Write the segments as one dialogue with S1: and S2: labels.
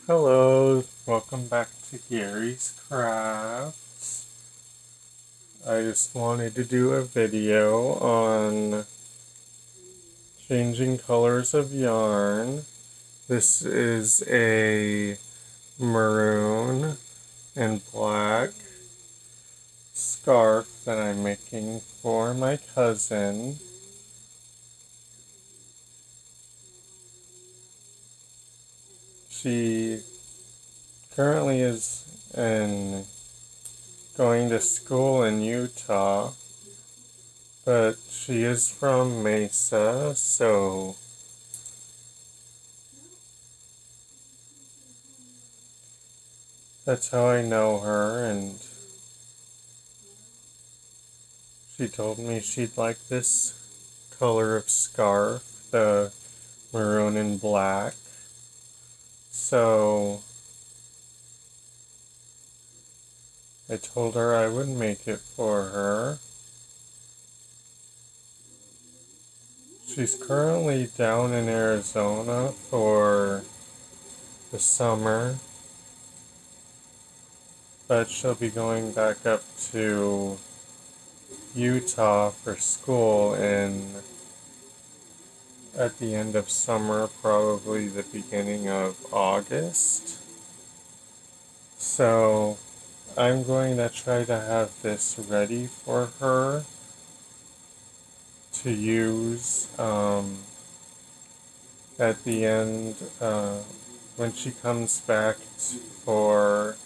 S1: Hello, welcome back to Gary's Crafts. I just wanted to do a video on changing colors of yarn. This is a maroon and black scarf that I'm making for my cousin. She currently is going to school in Utah, but she is from Mesa, so that's how I know her, and she told me she'd like this color of scarf, the maroon and black. So I told her I would make it for her. She's currently down in Arizona for the summer, but she'll be going back up to Utah for school at the end of summer, probably the beginning of August. So I'm going to try to have this ready for her to use at the end when she comes back for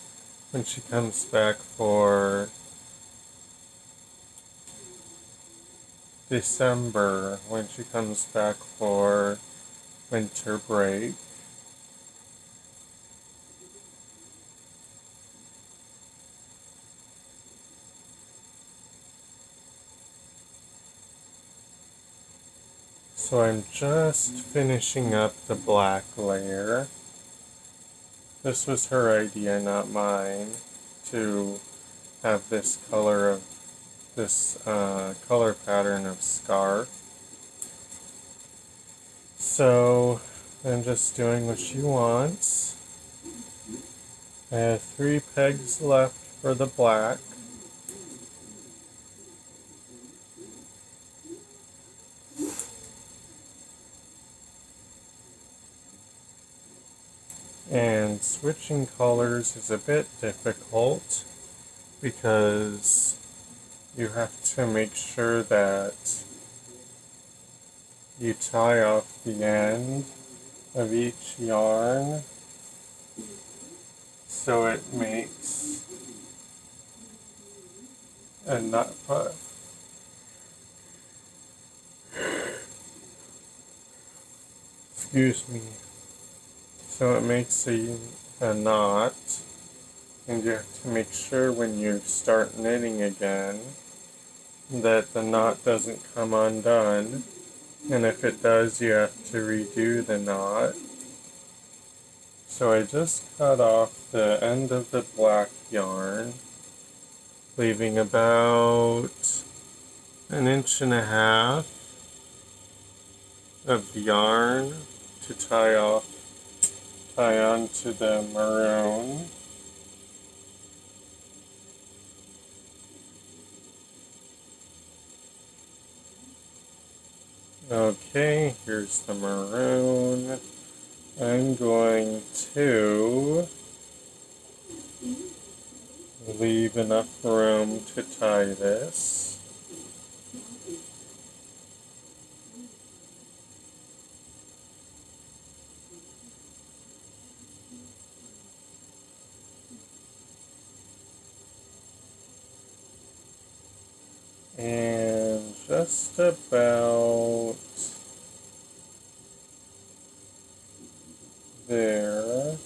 S1: December, when she comes back for winter break. So I'm just finishing up the black layer. This was her idea, not mine, to have this color pattern of scarf. So I'm just doing what she wants. I have 3 pegs left for the black. And switching colors is a bit difficult because you have to make sure that you tie off the end of each yarn so it makes a knot. Excuse me. So it makes a knot, and you have to make sure when you start knitting again that the knot doesn't come undone, and if it does, you have to redo the knot. So I just cut off the end of the black yarn, leaving about 1.5 inches of yarn to tie onto the maroon. Okay, here's the maroon. I'm going to leave enough room to tie this. And just about there.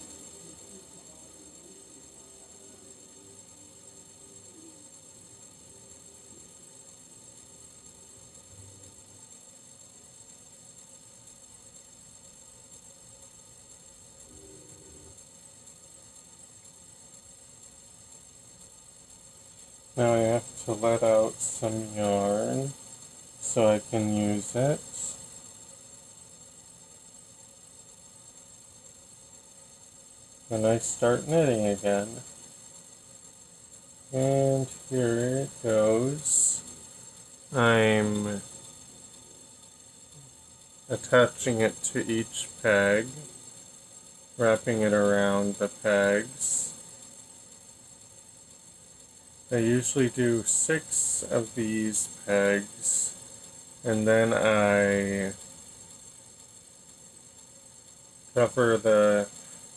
S1: Now I have to let out some yarn so I can use it. when I start knitting again. And here it goes. I'm attaching it to each peg, wrapping it around the pegs. I usually do 6 of these pegs, and then I cover the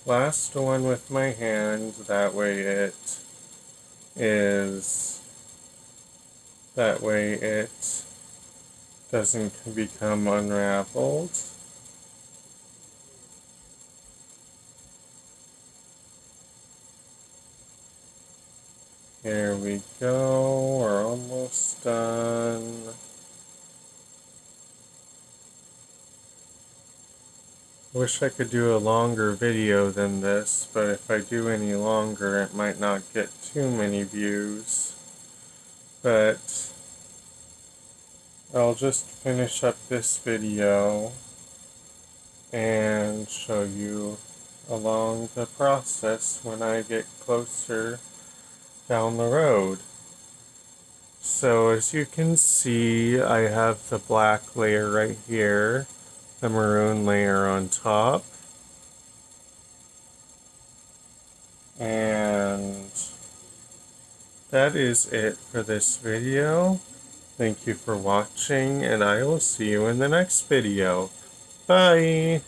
S1: last one with my hand, that way it doesn't become unraveled. Here we go, we're almost done. Wish I could do a longer video than this, but if I do any longer, it might not get too many views. But I'll just finish up this video and show you along the process when I get closer down the road. So as you can see, I have the black layer right here, the maroon layer on top, and that is it for this video. Thank you for watching, and I will see you in the next video. Bye!